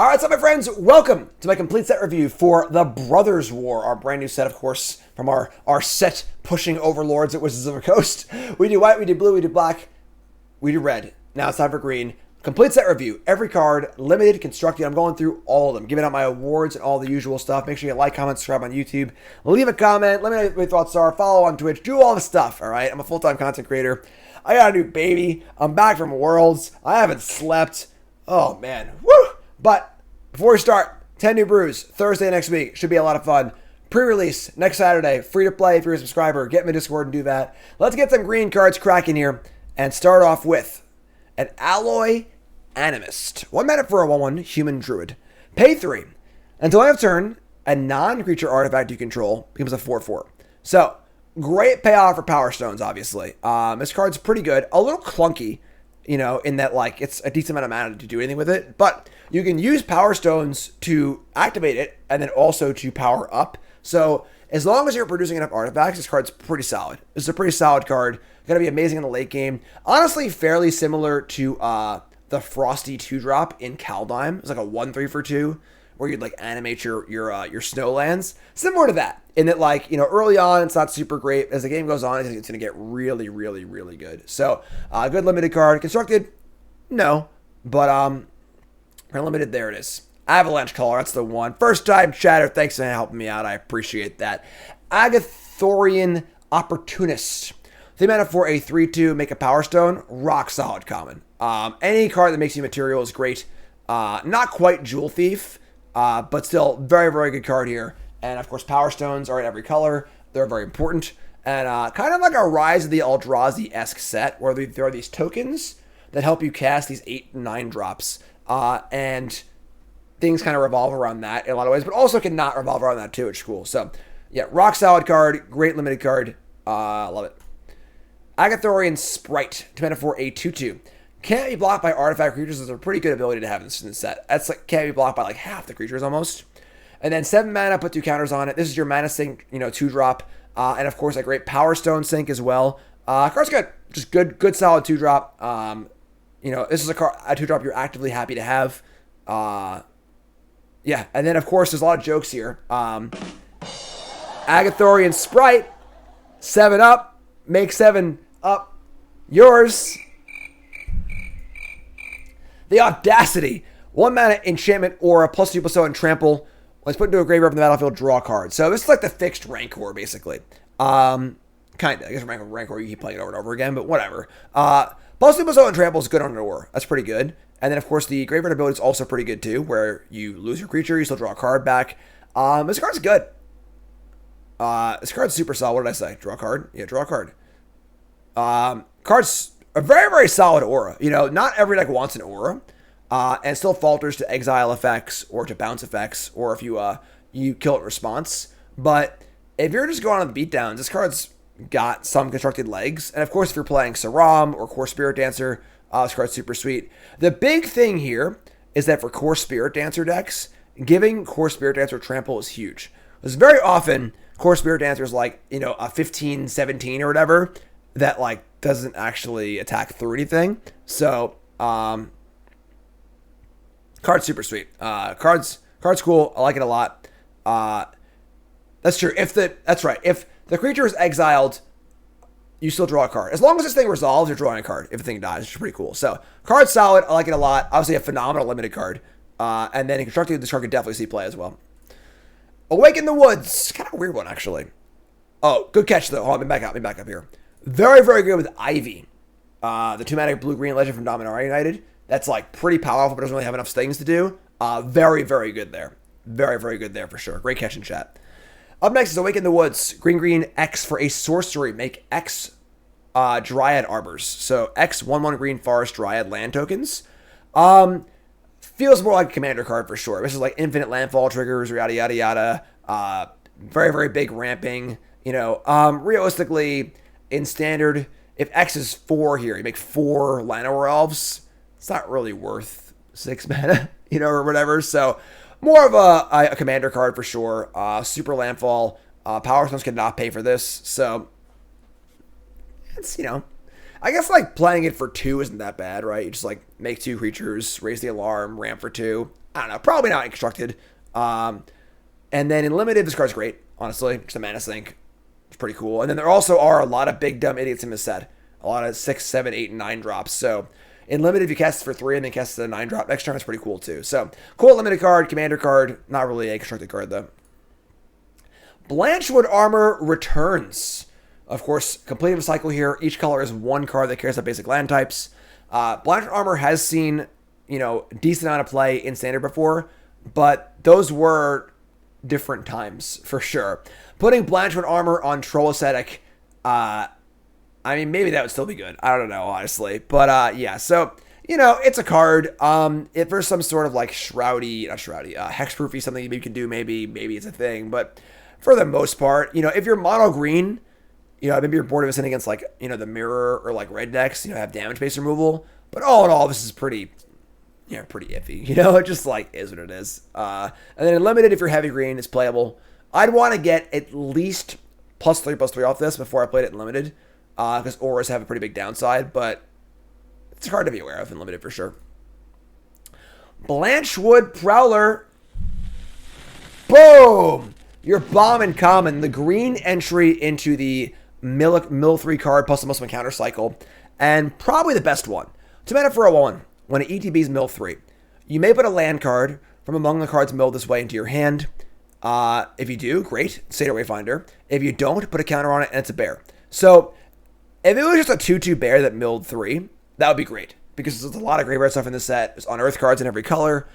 All right, so my friends, welcome to my complete set review for the Brothers War, our brand new set, of course, from our set pushing overlords at Wizards of the Coast. We do white, we do blue, we do black, we do red. Now it's time for green. Complete set review, every card, limited, constructed. I'm going through all of them, giving out my awards and all the usual stuff. Make sure you like, comment, subscribe on YouTube. Leave a comment, let me know what your thoughts are, follow on Twitch, do all the stuff, all right? I'm a full-time content creator. I got a new baby. I'm back from Worlds. I haven't slept. Oh, man. Woo! But before we start, 10 new brews, Thursday next week. Should be a lot of fun. Pre-release next Saturday. Free to play if you're a subscriber. Get in the Discord and do that. Let's get some green cards cracking here and start off with an Alloy Animist. 1 mana for a 1/1 human druid. Pay 3. Until end of turn, a non-creature artifact you control becomes a 4/4. So, great payoff for Power Stones, obviously. This card's pretty good. A little clunky, you know, in that, like, it's a decent amount of mana to do anything with it. But you can use Power Stones to activate it and then also to power up. So, as long as you're producing enough artifacts, this card's pretty solid. This is a pretty solid card. Going to be amazing in the late game. Honestly, fairly similar to the Frosty 2-drop in Kaldheim. It's like a 1/3 for 2, where you'd like animate your snowlands. Similar to that, in that, like, you know, early on it's not super great. As the game goes on, I think it's going to get really, really, really good. So, good limited card. Constructed? No. But, limited, there it is. Avalanche Color, that's the one. First time chatter, thanks for helping me out. I appreciate that. Agathorian Opportunist. 3 mana for a 3/2, make a Power Stone. Rock solid common. Any card that makes you material is great. Not quite Jewel Thief, but still very, very good card here. And of course, Power Stones are in every color. They're very important. And kind of like a Rise of the Eldrazi-esque set, where there are these tokens that help you cast these 8 and 9 drops. And things kind of revolve around that in a lot of ways, but also can not revolve around that too, which is cool. So, yeah, rock solid card, great limited card. Love it. Agathorian Sprite, 2 mana for a 2/2. Can't be blocked by artifact creatures. Is a pretty good ability to have in this set. That's like, can't be blocked by like half the creatures almost. And then 7 mana, put 2 counters on it. This is your mana sink, you know, 2-drop. And of course, a great Power Stone sink as well. Card's good. Just good solid 2-drop. You know, this is a 2-drop you're actively happy to have. Yeah, and then of course, there's a lot of jokes here. Agathorian Sprite, 7 up, make 7 up yours. The Audacity. 1 mana enchantment aura plus 2/+0 and trample. Let's put into a graveyard from the battlefield, draw a card. So this is like the fixed Rancor, basically. Kinda. I guess Rancor, you keep playing it over and over again, but whatever. Plus 2/+0 and trample is good on an aura. That's pretty good. And then, of course, the graveyard ability is also pretty good, too, where you lose your creature, you still draw a card back. This card's good. This card's super solid. What did I say? Draw a card? Yeah, draw a card. Card's a very, very solid aura. You know, not every deck wants an aura. And still falters to exile effects or to bounce effects, or if you kill it in response. But if you're just going on the beatdowns, this card's got some constructed legs. And of course, if you're playing Saram or Core Spirit Dancer, this card's super sweet. The big thing here is that for Core Spirit Dancer decks, giving Core Spirit Dancer trample is huge. Because very often, Core Spirit Dancer is like, you know, a 15, 17 or whatever that like doesn't actually attack through anything. So, card's super sweet. Card's cool. I like it a lot. That's true. That's right. If the creature is exiled, you still draw a card. As long as this thing resolves, you're drawing a card. If the thing dies, which is pretty cool. So, card's solid. I like it a lot. Obviously, a phenomenal limited card. And then in constructed, this card could definitely see play as well. Awaken the Woods. Kind of a weird one, actually. Oh, good catch, though. Hold on, let me back up here. Very, very good with Ivy. The 2-mana blue-green legend from Dominaria United. That's like pretty powerful, but doesn't really have enough things to do. Very, very good there. Very, very good there for sure. Great catch in chat. Up next is Awaken the Woods. Green, X for a sorcery. Make X Dryad Arbors. So X 1/1 green forest Dryad land tokens. Feels more like a commander card for sure. This is like infinite landfall triggers, yada, yada, yada. Very, very big ramping. You know, realistically, in standard, if X is 4 here, you make 4 Llanowar Elves. It's not really worth 6 mana, you know, or whatever. So, more of a commander card for sure. Super Landfall. Power Stones cannot pay for this. So, it's, you know, I guess like playing it for 2 isn't that bad, right? You just like make 2 creatures, raise the alarm, ramp for 2. I don't know, probably not in constructed. And then in limited, this card's great, honestly. Just a mana sink. It's pretty cool. And then there also are a lot of big dumb idiots in this set. A lot of 6, 7, 8, and 9 drops. So in limited, if you cast it for 3 and then cast it a 9 drop next turn, it's pretty cool too. So cool limited card, commander card. Not really a constructed card though. Blanchwood Armor returns. Of course, completing the cycle here. Each color is 1 card that carries up basic land types. Blanchwood Armor has seen, decent amount of play in standard before, but those were different times for sure. Putting Blanchwood Armor on Troll Ascetic, maybe that would still be good. I don't know, honestly. But yeah, so, it's a card. If there's some sort of like hexproofy, something you can do, maybe it's a thing. But for the most part, if you're mono green, maybe your board is sitting against like, the mirror or like red decks, have damage-based removal. But all in all, this is pretty iffy. It just like is what it is. And then in limited, if you're heavy green, it's playable. I'd want to get at least +3/+3 off this before I played it in limited, because auras have a pretty big downside, but it's hard to be aware of in limited for sure. Blanchwood Prowler. Boom! Your Bombin Common, the green entry into the mill 3 card plus the most counter cycle, and probably the best one. 2 mana for a 1. When it ETBs mill 3, you may put a land card from among the cards milled this way into your hand. If you do, great, Satyr Wayfinder. If you don't, put a counter on it and it's a bear. So if it was just a 2/2 bear that milled 3, that would be great, because there's a lot of graveyard stuff in this set. There's unearthed cards in every color.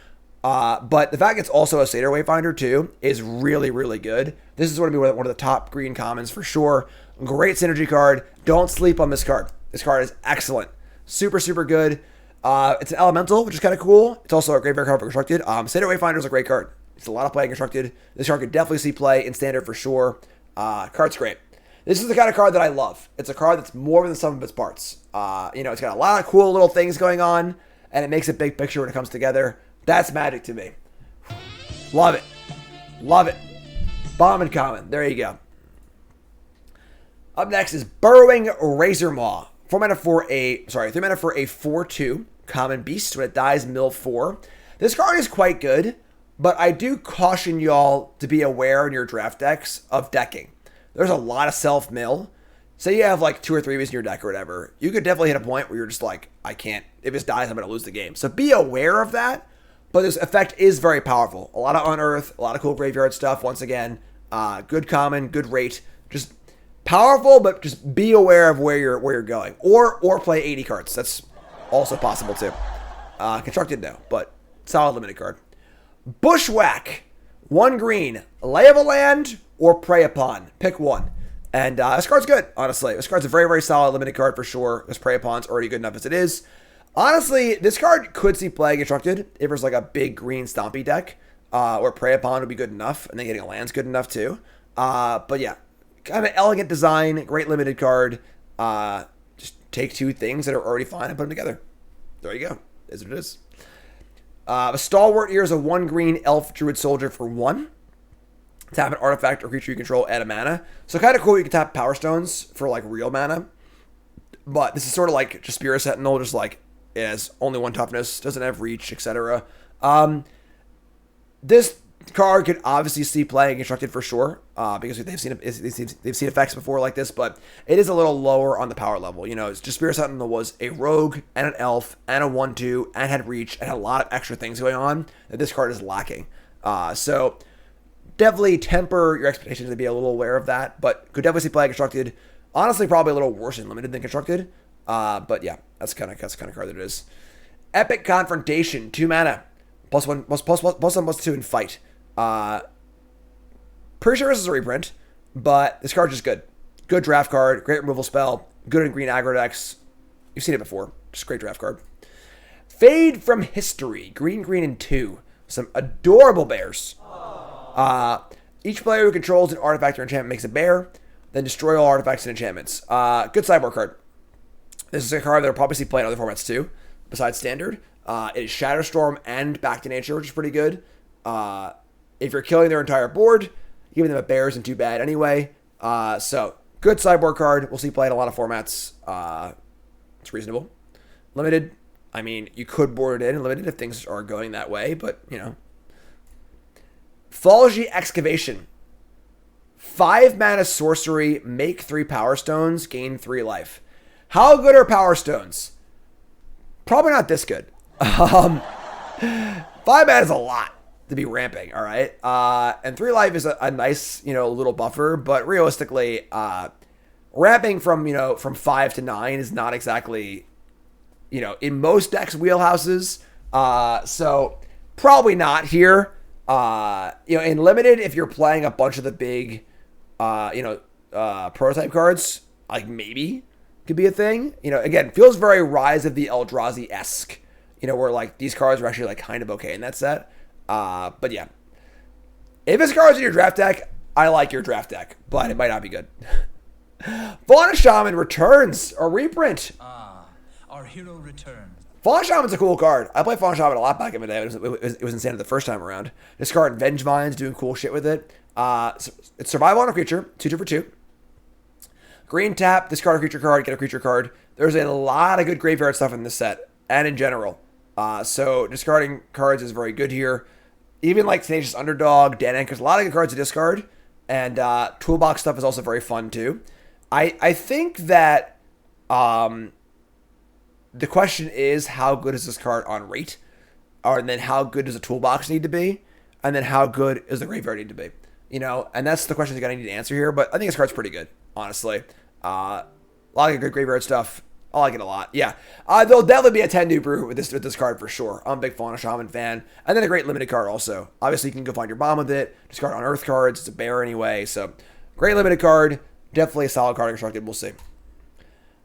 But the fact it's also a Satyr Wayfinder too is really, really good. This is going to be one of the top green commons for sure. Great synergy card. Don't sleep on this card. This card is excellent. Super, super good. It's an elemental, which is kind of cool. It's also a graveyard card for constructed. Satyr Wayfinder is a great card. It's a lot of play in constructed. This card could definitely see play in standard for sure. Card's great. This is the kind of card that I love. It's a card that's more than the sum of its parts. It's got a lot of cool little things going on, and it makes a big picture when it comes together. That's magic to me. Love it. Love it. Bombin Common. There you go. Up next is Burrowing Razormaw. 3 mana for a 4/2 common beast. When it dies, mill 4. This card is quite good, but I do caution y'all to be aware in your draft decks of decking. There's a lot of self-mill. Say you have like 2 or 3 of these in your deck or whatever. You could definitely hit a point where you're just like, I can't. If this dies, I'm going to lose the game. So be aware of that. But this effect is very powerful. A lot of unearth, a lot of cool graveyard stuff. Once again, good common, good rate. Just powerful, but just be aware of where you're going. Or play 80 cards. That's also possible too. Constructed no, but solid limited card. Bushwhack. 1 green. Lay of a land or Prey Upon. Pick one. And this card's good, honestly. This card's a very, very solid limited card for sure. This Prey Upon's already good enough as it is. Honestly, this card could see play constructed if there's like a big green stompy deck, where Prey Upon would be good enough, and then getting a land's good enough too. But yeah, kind of elegant design, great limited card. Just take 2 things that are already fine and put them together. There you go. Is what it is. A Stalwart here is a 1 green elf druid soldier for 1. Tap an artifact or creature you control, add a mana. So kind of cool, you can tap Power Stones for like real mana. But this is sort of like just Spirit Sentinel, just like it has only 1 toughness, doesn't have reach, etc. This card could obviously see play and constructed for sure, because they've seen effects before like this, but it is a little lower on the power level. It's just Spirit Sentinel was a rogue and an elf and a 1/2 and had reach and had a lot of extra things going on that this card is lacking. So definitely temper your expectations to be a little aware of that, but could definitely see play constructed. Honestly, probably a little worse in limited than constructed. But yeah, that's kind of card that it is. Epic Confrontation, 2 mana, +1/+2 in fight. Pretty sure this is a reprint, but this card's just good. Good draft card, great removal spell, good in green aggro decks. You've seen it before. Just great draft card. Fade from History, green and 2. Some adorable bears. Each player who controls an artifact or enchantment makes a bear, then destroy all artifacts and enchantments. Good sideboard card. This is a card that will probably see play in other formats too, besides standard. It is Shatterstorm and Back to Nature, which is pretty good. If you're killing their entire board, giving them a bear isn't too bad anyway. So, good sideboard card. We'll see play in a lot of formats. It's reasonable. Limited, I mean, you could board it in limited if things are going that way, but, you know. Falgi Excavation. 5 mana sorcery, make 3 power stones, gain 3 life. How good are power stones? Probably not this good. 5 mana is a lot to be ramping, all right? And 3 life is a nice, you know, little buffer, but realistically, ramping from, you know, from 5 to 9 is not exactly, you know, in most decks wheelhouses. So probably not here. You know, in limited, if you're playing a bunch of the big, you know, prototype cards, like maybe could be a thing. You know, again, feels very Rise of the Eldrazi-esque, you know, where like these cards are actually like kind of okay in that set. But yeah, if this card's in your draft deck, I like your draft deck, but it might not be good. Fauna Shaman returns, a reprint. Our hero returns. Fauna Shaman's a cool card. I played Fauna Shaman a lot back in the day. It was insane the first time around. This card, Vengevine's doing cool shit with it. It's survival on a creature, 2 for 2. Green tap, discard a creature card, get a creature card. There's a lot of good graveyard stuff in this set, and in general. So discarding cards is very good here. Even like Tenacious Underdog, Dan Anchor's a lot of good cards to discard. And toolbox stuff is also very fun too. I think that the question is, how good is this card on rate? And then how good does the toolbox need to be? And then how good is the graveyard need to be? You know, and that's the question you're going to need to answer here. But I think this card's pretty good, honestly. A lot of good graveyard stuff. I like it a lot. Yeah. There'll definitely be a 10 brew with this card for sure. I'm a big Fauna Shaman fan. And then a great limited card also. Obviously, you can go find your bomb with it. Discard on Earth cards. It's a bear anyway. So, great limited card. Definitely a solid card constructed. We'll see.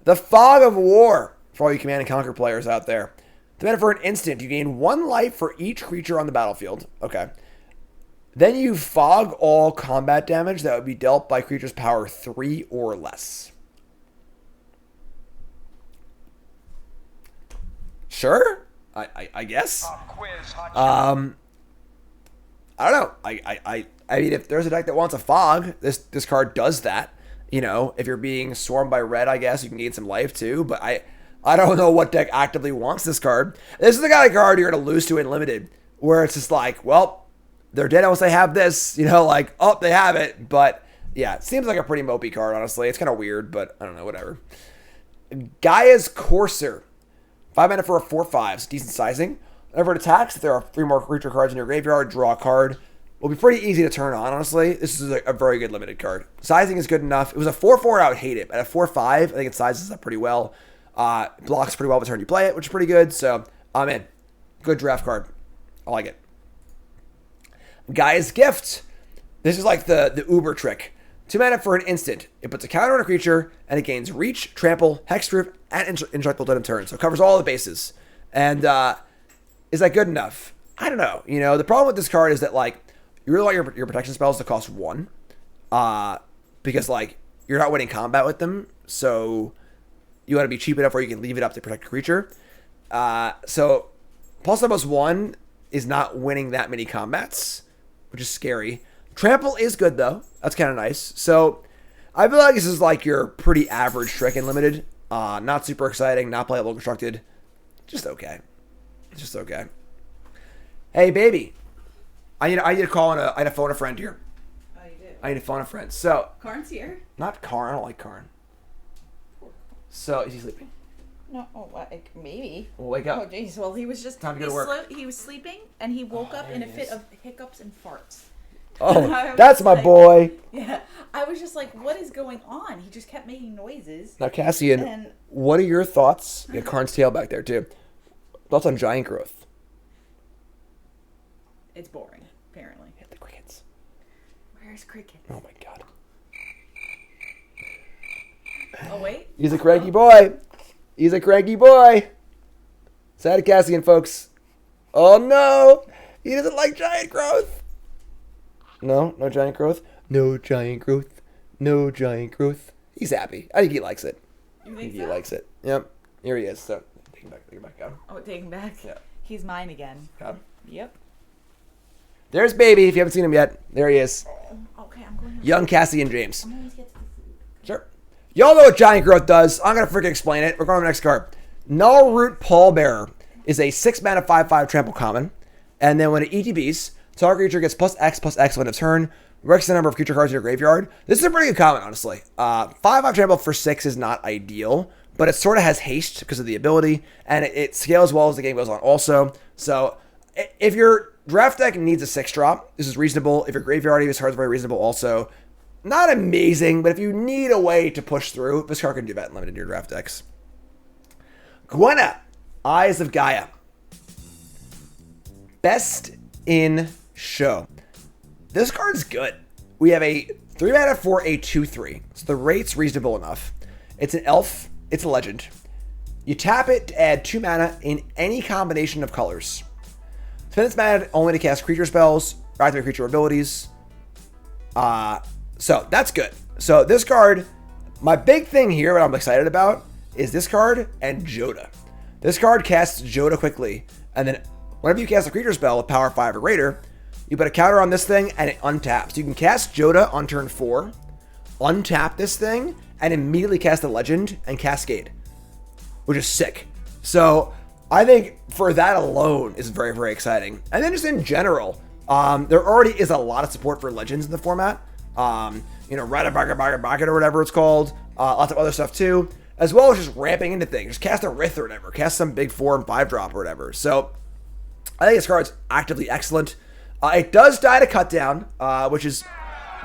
The Fog of War. For all you Command and Conquer players out there. Demand for an instant. You gain 1 life for each creature on the battlefield. Okay. Then you fog all combat damage that would be dealt by creatures power 3 or less. Sure, I guess. I don't know. I mean, if there's a deck that wants a fog, this card does that. You know, if you're being swarmed by red, I guess you can gain some life too. But I don't know what deck actively wants this card. This is the kind of card you're gonna lose to in limited, where it's just like, well, they're dead unless they have this. You know, like, oh, they have it. But yeah, it seems like a pretty mopey card. Honestly, it's kind of weird, but I don't know. Whatever. Gaia's Courser. 5 mana for a 4/5. It's decent sizing. Whenever it attacks, if there are 3 more creature cards in your graveyard, draw a card. Will be pretty easy to turn on, honestly. This is a very good limited card. Sizing is good enough. It was a 4/4, I would hate it. But at a 4/5, I think it sizes up pretty well. Blocks pretty well the turn you play it, which is pretty good. So, I'm in. Good draft card. I like it. Gaia's Gift. This is like the Uber trick. 2 mana for an instant. It puts a counter on a creature, and it gains Reach, Trample, Hexproof, and Indestructible Dead in turn. So it covers all the bases. And is that good enough? I don't know. You know, the problem with this card is that, like, you really want your protection spells to cost 1. Because, like, you're not winning combat with them. So you want to be cheap enough where you can leave it up to protect a creature. So plus almost 1 is not winning that many combats, which is scary. Trample is good, though. That's kind of nice. So, I feel like this is like your pretty average trick in limited. Not super exciting, not playable constructed. Just okay. Just okay. Hey, baby. I need to call I need to phone a friend here. Oh, you did? I need to phone a friend. So. Karn's here? Not Karn. I don't like Karn. So, is he sleeping? No, like, maybe. We'll wake up. Oh, jeez. Well, he was just... Time to go to work. He was sleeping, and he woke up in a fit of hiccups and farts. Oh, that's my boy. Yeah. I was just like, what is going on? He just kept making noises. Now, Cassian, what are your thoughts? You got Karn's tail back there, too. Thoughts on giant growth? It's boring, apparently. Hit the crickets. Where's Cricket? Oh, my God. Oh, wait. He's a cranky boy. He's a cranky boy. Sad Cassian, folks. Oh, no. He doesn't like giant growth. No giant growth. No giant growth. No giant growth. He's happy. I think he likes it. You think he likes it. Yep. Here he is. So take him back out. Oh, take him back? Yeah. He's mine again. Got him. Yep. There's baby. If you haven't seen him yet, there he is. Okay, I'm going to... Young Cassian James. I'm going to get to the food. Sure. Y'all know what giant growth does. I'm going to freaking explain it. We're going to the next card. Null Root Pallbearer. is a 6 mana 5/5 trample common. And then when it ETBs, target creature gets +X/+X when it's turn. Rex the number of creature cards in your graveyard. This is a pretty good common, honestly. 5/5 trample for 6 is not ideal, but it sort of has haste because of the ability, and it scales well as the game goes on also. So if your draft deck needs a 6-drop, this is reasonable. If your graveyard this card is very reasonable also. Not amazing, but if you need a way to push through, this card can do that in limited in your draft decks. Gwenna, Eyes of Gaia. Best in show. This card's good. We have a 3 mana for a 2/3, so the rate's reasonable enough. It's an elf, it's a legend. You tap it to add 2 mana in any combination of colors. Spend this mana only to cast creature spells, or activate creature abilities. So that's good. So this card, my big thing here, what I'm excited about, is this card and Joda. This card casts Joda quickly, and then whenever you cast a creature spell with power 5 or greater, you put a counter on this thing and it untaps. You can cast Joda on turn 4, untap this thing, and immediately cast a legend and cascade, which is sick. So I think for that alone is very, very exciting. And then just in general, there already is a lot of support for legends in the format. Bucket or whatever it's called. Lots of other stuff too, as well as just ramping into things. Just cast a Rith or whatever. Cast some big 4 and 5 drop or whatever. So I think this card's actively excellent. It does die to cut down, which is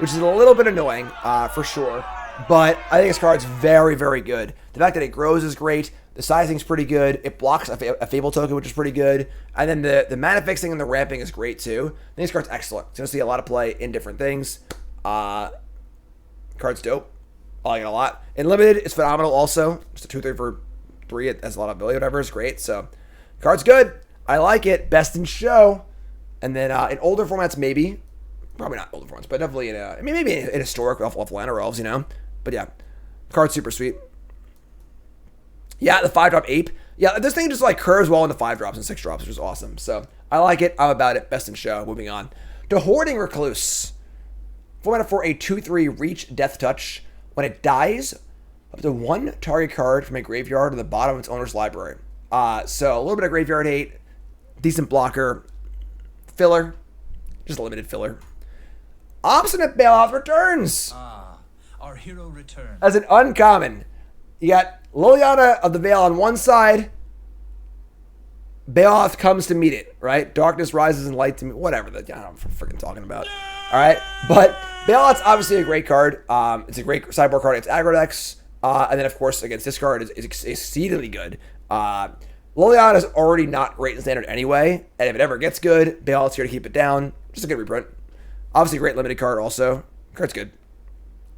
a little bit annoying for sure. But I think this card's very, very good. The fact that it grows is great. The sizing's pretty good. It blocks a Fable token, which is pretty good. And then the mana fixing and the ramping is great too. I think this card's excellent. It's going to see a lot of play in different things. Card's dope. I like it a lot. In limited, it's phenomenal also. Just a 2/3 for 3. It has a lot of ability, whatever. It's great. So, card's good. I like it. Best in show. And then in older formats, maybe. Probably not older formats, but definitely maybe in historic off land or elves, But yeah, card's super sweet. Yeah, the 5-drop ape. Yeah, this thing just like curves well into 5 drops and 6 drops, which is awesome. So I like it. I'm about it. Best in show. Moving on to Hoarding Recluse. 4 mana for a 2/3 reach death touch. When it dies, up to 1 target card from a graveyard to the bottom of its owner's library. So a little bit of graveyard hate, decent blocker, filler, just a limited filler. Obstinate Behemoth returns. Our hero returns. As an uncommon, you got Liliana of the Veil on one side. Behemoth comes to meet it, right? Darkness rises and light to meet, whatever. I don't know what I'm freaking talking about. All right, but Behemoth's obviously a great card. It's a great sideboard card. It's aggro decks, and then of course against this card is exceedingly good. Liliana is already not great in standard anyway, and if it ever gets good, Behemoth's here to keep it down. Just a good reprint. Obviously, a great limited card also. Card's good.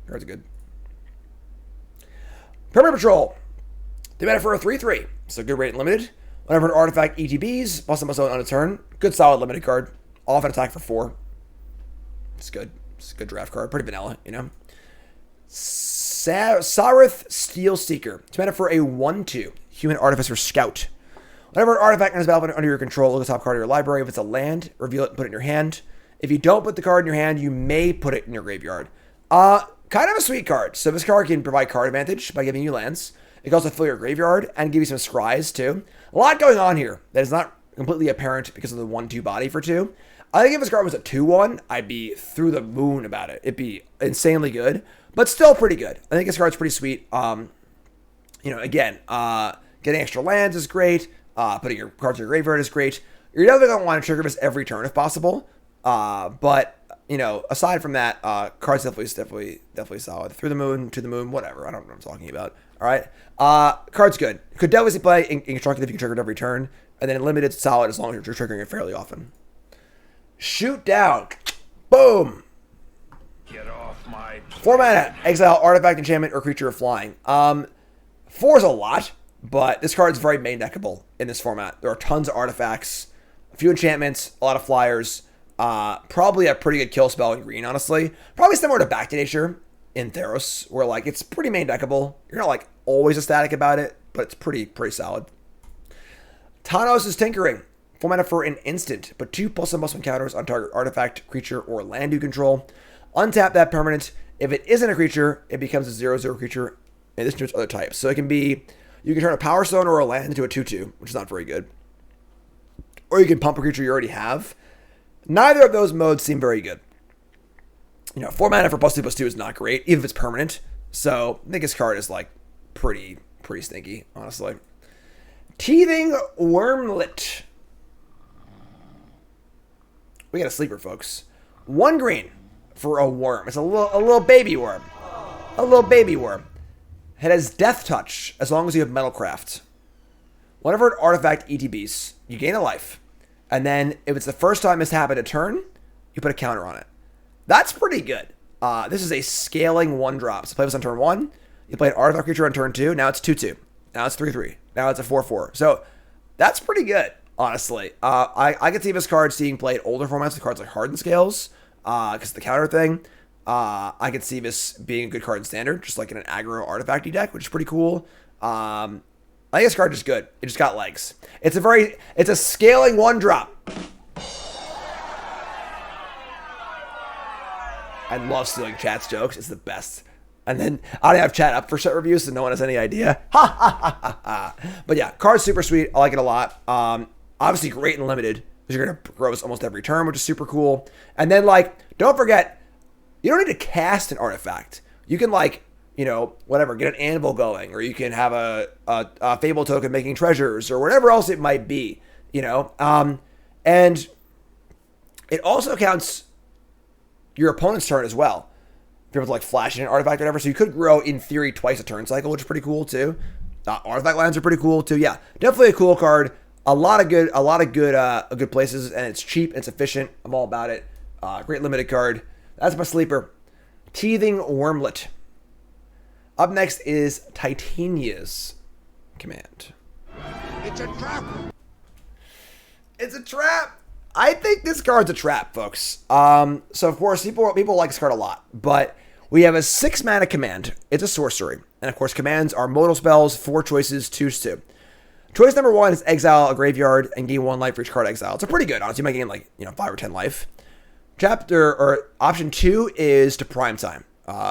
Card's good. Permanent Patrol. They made it for a 3/3. So good rate in limited. Whenever an artifact ETBs, plus them on a turn. Good solid limited card. Off an attack for 4. It's good. It's a good draft card. Pretty vanilla, Sarith Steel Seeker. It's made it for a 1/2. Human Artificer Scout. Whenever an artifact is battlefield under your control, look at the top card of your library. If it's a land, reveal it and put it in your hand. If you don't put the card in your hand, you may put it in your graveyard. Kind of a sweet card. So this card can provide card advantage by giving you lands. It can also fill your graveyard and give you some scries too. A lot going on here that is not completely apparent because of the 1/2 body for 2. I think if this card was a 2/1, I'd be through the moon about it. It'd be insanely good, but still pretty good. I think this card's pretty sweet. Again, getting extra lands is great. Putting your cards in your graveyard is great. You're definitely going to want to trigger this every turn if possible. But aside from that, cards definitely solid. Through the moon, to the moon, whatever. I don't know what I'm talking about. All right. Card's good. Could definitely see play in constructed if you can trigger it every turn. And then in limited, solid as long as you're triggering it fairly often. Shoot down. Boom. Get off my 4 mana. Exile artifact, enchantment, or creature of flying. 4 is a lot, but this card is very main deckable in this format. There are tons of artifacts, a few enchantments, a lot of flyers. Probably a pretty good kill spell in green, honestly. Probably similar to Back to Nature in Theros, where it's pretty main deckable. You're not always ecstatic about it, but it's pretty solid. Thanos' Tinkering. 4 mana for an instant, but 2 +1/+1 counters on target artifact, creature, or land you control. Untap that permanent. If it isn't a creature, it becomes a 0/0 creature in addition to its other types. So it can be, you can turn a Power Stone or a land into a 2/2, which is not very good. or you can pump a creature you already have. Neither of those modes seem very good. 4 mana for +2/+2 is not great, even if it's permanent. So I think his card is like pretty stinky, honestly. Teething Wormlet. We got a sleeper, folks. 1 green for a worm. It's a little baby worm. A little baby worm. It has Death Touch as long as you have Metalcraft. Whenever an artifact ETBs, you gain a life. And then if it's the first time this happened a turn, you put a counter on it. That's pretty good. This is a scaling 1-drop. So play this on turn 1. You play an artifact creature on turn 2. Now it's 2/2. Now it's 3/3. Now it's a 4/4. So that's pretty good, honestly. I could see this card seeing played older formats with cards like Hardened Scales, because the counter thing. I could see this being a good card in Standard, just like in an aggro artifact deck, which is pretty cool. I think this card is good. It just got legs. It's a scaling 1-drop. I love stealing chat's jokes. It's the best. And then I don't have chat up for set reviews, so no one has any idea. Ha ha ha ha ha. But yeah, card's super sweet. I like it a lot. Obviously great and limited, because you're gonna grow this almost every turn, which is super cool. And then don't forget, you don't need to cast an artifact. You can whatever, get an anvil going, or you can have a fable token making treasures, or whatever else it might be. And it also counts your opponent's turn as well. If you're able to flash in an artifact or whatever, so you could grow in theory twice a turn cycle, which is pretty cool too. Artifact lands are pretty cool too. Yeah, definitely a cool card. A lot of good places, and it's cheap, it's efficient. I'm all about it. Great limited card. That's my sleeper. Teething Wormlet. Up next is Titania's Command. It's a trap! It's a trap! I think this card's a trap, folks. So of course, people like this card a lot, but we have a 6 mana command. It's a sorcery. And of course, commands are modal spells, 4 choices, choose 2. Choice number 1 is exile a graveyard and gain 1 life for each card exiled. It's a pretty good, honestly. You might gain 5 or 10 life. Option 2 is to prime time.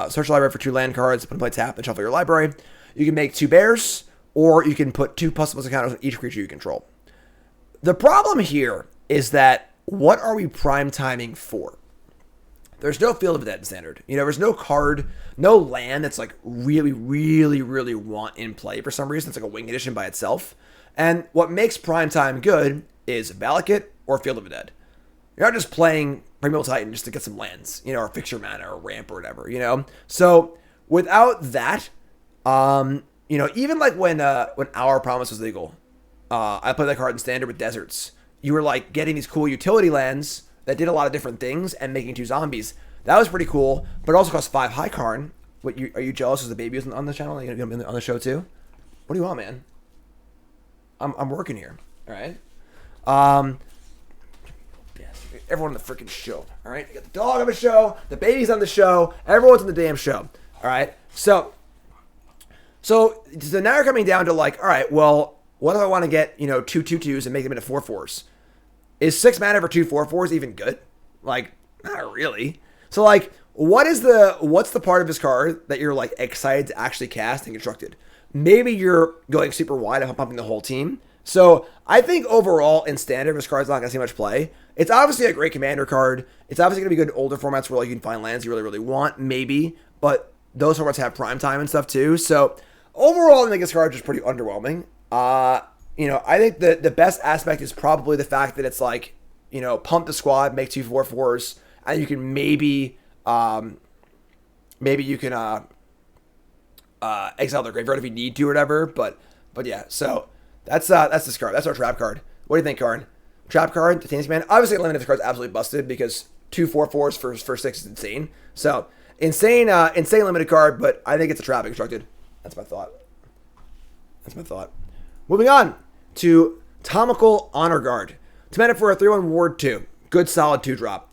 Search the library for 2 land cards, put them play tap, and shuffle your library. You can make 2 bears, or you can put 2 ++ counters on each creature you control. The problem here is that, what are we prime timing for? There's no Field of the Dead in Standard. There's no card, no land that's really, really, really want in play for some reason. It's like a wing edition by itself. And what makes prime time good is Valakut or Field of the Dead. You're not just playing Primeval Titan just to get some lands, or fix your mana or ramp or whatever, So without that, even when Our Promise was legal, I played that card in Standard with Deserts. You were getting these cool utility lands that did a lot of different things and making 2 zombies. That was pretty cool, but it also cost 5 high Karn. Are you jealous as the baby was on the channel? Are you gonna be on the show too? What do you want, man? I'm working here. All right. Everyone on the freaking show. All right. You got the dog on the show, the baby's on the show, everyone's on the damn show. All right. So now you're coming down to all right, well, what if I want to get 2 2/2s and make them into 4/4s? Is 6 mana for 2 4/4s even good? Not really. So what's the part of this card that you're excited to actually cast and constructed? Maybe you're going super wide and pumping the whole team. So I think overall in Standard, this card's not going to see much play. It's obviously a great commander card. It's obviously going to be good in older formats where you can find lands you really, really want, maybe. But those formats have prime time and stuff too. So overall, I think this card is just pretty underwhelming. I think the best aspect is probably the fact that it's pump the squad, make 2 4/4s, and you can maybe you can exile their graveyard if you need to or whatever. But yeah, so that's this card. That's our trap card. What do you think, Karn? Trap card, Titania's Command. Obviously, limited this card's absolutely busted because 2 4/4s for 6 is insane. So insane limited card, but I think it's a trap constructed. That's my thought. Moving on to Tomical Honor Guard. It's meant for a 3/1 Ward 2. Good solid 2-drop.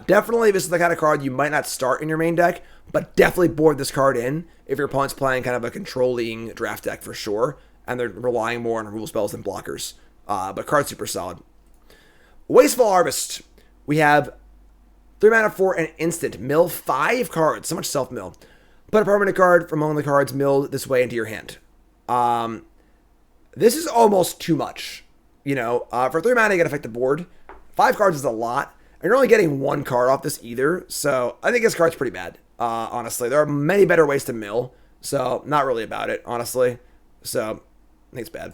Definitely this is the kind of card you might not start in your main deck, but definitely board this card in if your opponent's playing kind of a controlling draft deck for sure, and they're relying more on removal spells than blockers. But card's super solid. Wasteful Harvest. We have 3 mana for an instant. Mill 5 cards. So much self-mill. Put a permanent card from among the cards milled this way into your hand. This is almost too much. For 3 mana, you can affect the board. 5 cards is a lot. And you're only getting 1 card off this either. So I think this card's pretty bad, honestly. There are many better ways to mill. So not really about it, honestly. So I think it's bad.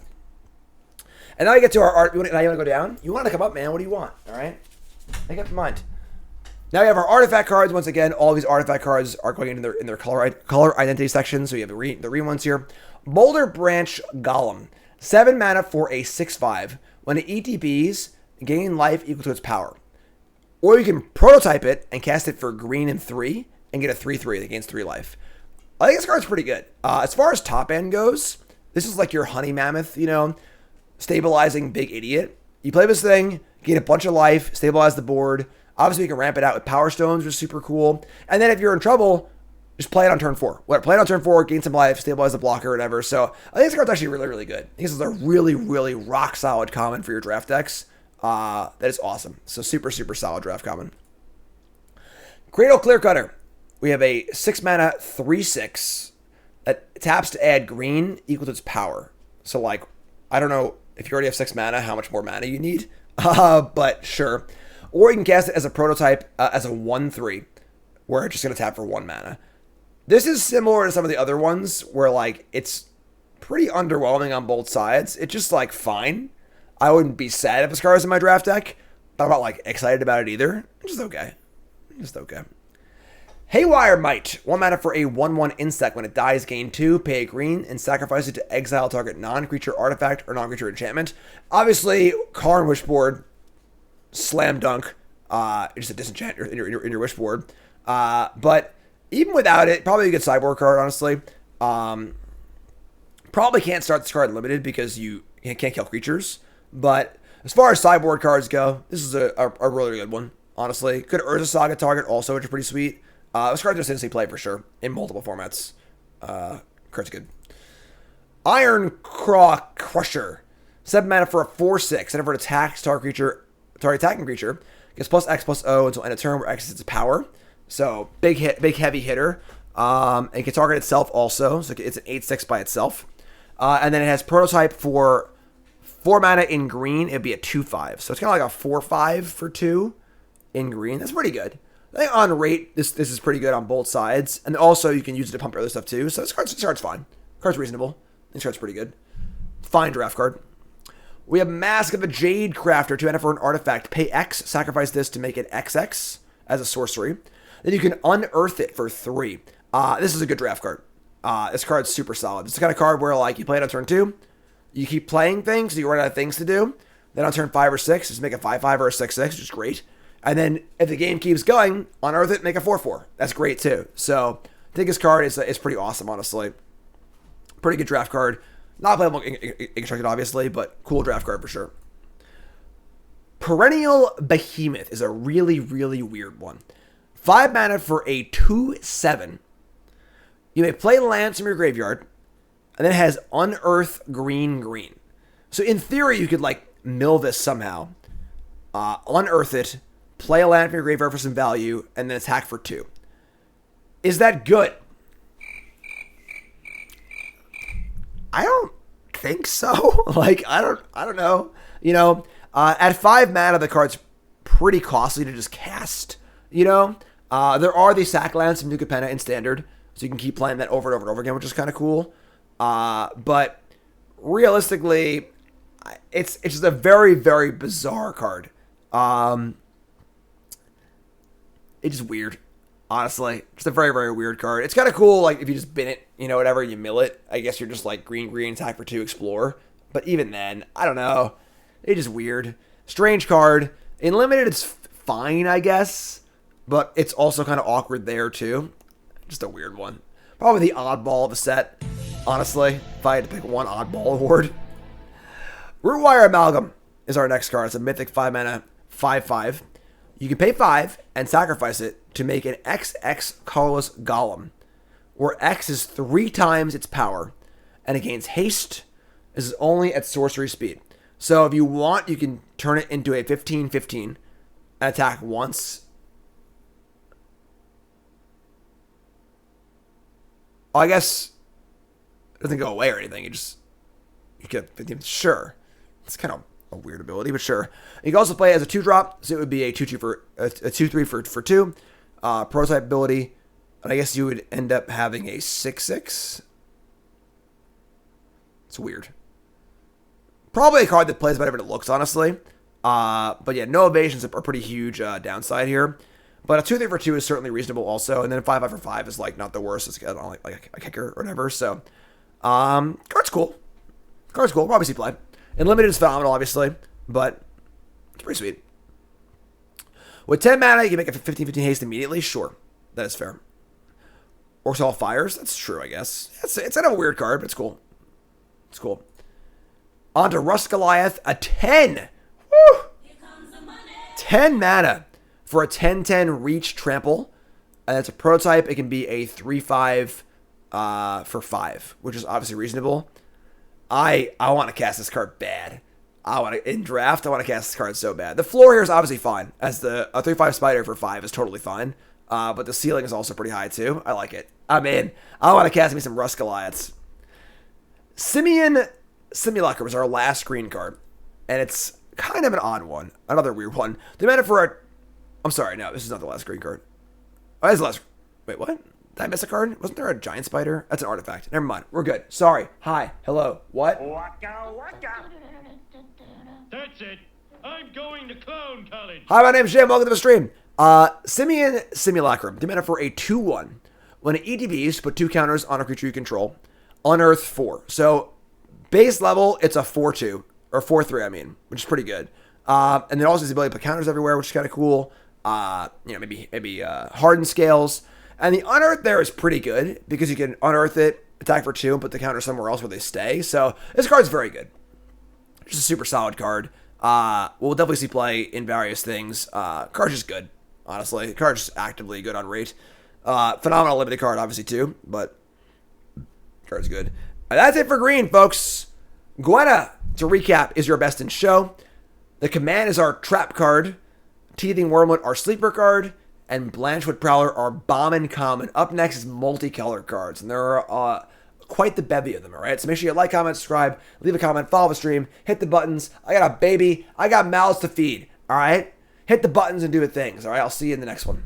And now we get to our art. Now you want to go down? You want to come up, man. What do you want? All right? Make up your mind. Now we have our artifact cards. Once again, all these artifact cards are going in their color identity section. So you have the green ones here. Boulder Branch Golem. 7 mana for a 6/5. When it ETBs, gain life equal to its power. Or you can prototype it and cast it for green and 3 and get a 3/3 that gains 3 life. I think this card's pretty good. As far as top end goes, this is like your Honey Mammoth, stabilizing big idiot. You play this thing, gain a bunch of life, stabilize the board. Obviously, you can ramp it out with Power Stones, which is super cool. And then if you're in trouble, just play it on turn 4. Play it on turn 4, gain some life, stabilize the blocker, or whatever. So I think this card's actually really, really good. I think this is a really, really rock solid common for your draft decks. That is awesome. So super, super solid draft common. Cradle Clear Cutter. We have a 6 mana 3/6 that taps to add green equal to its power. So I don't know if you already have 6 mana, how much more mana you need. But sure. Or you can cast it as a prototype as a 1/3, where it's just going to tap for 1 mana. This is similar to some of the other ones where it's pretty underwhelming on both sides. It's just fine. I wouldn't be sad if this card was in my draft deck, but I'm not excited about it either. It's just okay. Just okay. Haywire Might. 1 mana for a 1/1 insect. When it dies, gain 2, pay a green, and sacrifice it to exile target non-creature artifact or non-creature enchantment. Obviously, Karn Wishboard, slam dunk. Just a disenchant in your Wishboard. But even without it, probably a good sideboard card, honestly. Probably can't start this card limited because you can't kill creatures. But as far as sideboard cards go, this is a really good one, honestly. Good Urza Saga target also, which is pretty sweet. This card's just instantly play for sure in multiple formats. Card's good. Iron Claw Crusher. 7 mana for a 4/6. And for an attack, target attacking creature gets +X/+O until end of turn where X is its power. So big heavy hitter. It can target itself also. So it's an 8/6 by itself. And then it has prototype for 4 mana in green. It'd be a 2/5. So it's kind of like a 4/5 for 2 in green. That's pretty good. I think on rate, this is pretty good on both sides. And also, you can use it to pump other stuff too. So this card's fine. Card's reasonable. This card's pretty good. Fine draft card. We have Mask of a Jade Crafter. 2 mana for an artifact. Pay X, sacrifice this to make it XX as a sorcery. Then you can unearth it for 3. This is a good draft card. This card's super solid. It's the kind of card where you play it on turn 2. You keep playing things, so you run out of things to do. Then on turn 5 or 6, just make a 5/5 or a 6/6, which is great. And then if the game keeps going, unearth it, make a 4/4. That's great too. So I think this card is pretty awesome, honestly. Pretty good draft card. Not playable in constructed, obviously, but cool draft card for sure. Perennial Behemoth is a really, really weird one. 5 mana for a 2/7. You may play lands from your graveyard, and then it has unearth green. So in theory, you could mill this somehow, unearth it, play a land from your graveyard for some value, and then attack for 2. Is that good? I don't think so. I don't know. At 5 mana, the card's pretty costly to just cast. There are these sack lands from New Capenna in Standard, so you can keep playing that over and over again, which is kind of cool. But realistically, it's just a very, very bizarre card. It's just weird, honestly. Just a very, very weird card. It's kind of cool, if you just bin it, whatever, you mill it. I guess you're just green, attack for 2, explore. But even then, I don't know. It's just weird. Strange card. In limited, it's fine, I guess. But it's also kind of awkward there, too. Just a weird one. Probably the oddball of the set, honestly, if I had to pick one oddball award. Rootwire Amalgam is our next card. It's a mythic 5 mana, 5/5. You can pay 5 and sacrifice it to make an XX colorless golem, where X is 3 times its power, and it gains haste. This is only at sorcery speed. So if you want, you can turn it into a 15/15 and attack once. I guess it doesn't go away or anything. You get 15. Sure. It's kind of a weird ability, but sure. You can also play it as a 2-drop, so it would be a 2-2 for a 2-3 for 2. Prototype ability, and I guess you would end up having a 6-6. It's weird. Probably a card that plays better than it looks, honestly. But yeah, no evasions are pretty huge downside here. But a 2-3 for 2 is certainly reasonable also. And then 5-5 for 5 is like not the worst. It's kind of like a kicker or whatever. So, card's cool. Card's cool. We'll obviously play. And limited is phenomenal, obviously. But it's pretty sweet. With 10 mana, you can make a 15-15 haste immediately. Sure. That is fair. Orcs All Fires. That's true, I guess. It's kind of a weird card, but it's cool. It's cool. On to Rust Goliath. A 10. Woo! 10 mana for a 10-10 reach trample. And it's a prototype. It can be a 3-5 for 5, which is obviously reasonable. I want to cast this card bad. In draft, I want to cast this card so bad. The floor here is obviously fine, as a 3-5 spider for 5 is totally fine. But the ceiling is also pretty high too. I like it. I'm in. I want to cast me some Rust Goliaths. Simian Simulacrum is our last green card. And it's kind of an odd one. Another weird one. They meant it for a... I'm sorry, no, this is not the last green card. Oh, that's the last... Wait, what? Did I miss a card? Wasn't there a giant spider? That's an artifact. Never mind. We're good. Sorry. Hi. Hello. What? Waka waka. That's it. I'm going to clown college. Hi, my name's Jim. Welcome to the stream. Simian Simulacrum. They meant it for a 2-1. When it ETBs, put 2 counters on a creature you control. Unearth 4. So, base level, it's a 4-2. Or 4-3, I mean. Which is pretty good. And then also has the ability to put counters everywhere, which is kind of cool. Maybe hardened scales. And the unearth there is pretty good because you can unearth it, attack for 2, and put the counter somewhere else where they stay. So this card's very good. It's a super solid card. We'll definitely see play in various things. Card's just good, honestly. Card's just actively good on rate. Phenomenal limited card, obviously, too, but card's good. And that's it for green, folks. Gwenna, to recap, is your best in show. The command is our trap card. Teething Wormwood, our sleeper card. And Blanchwood Prowler, our Bombin Common. Up next is multicolored cards. And there are quite the bevy of them, all right? So make sure you like, comment, subscribe, leave a comment, follow the stream, hit the buttons. I got a baby. I got mouths to feed, all right? Hit the buttons and do the things, all right? I'll see you in the next one.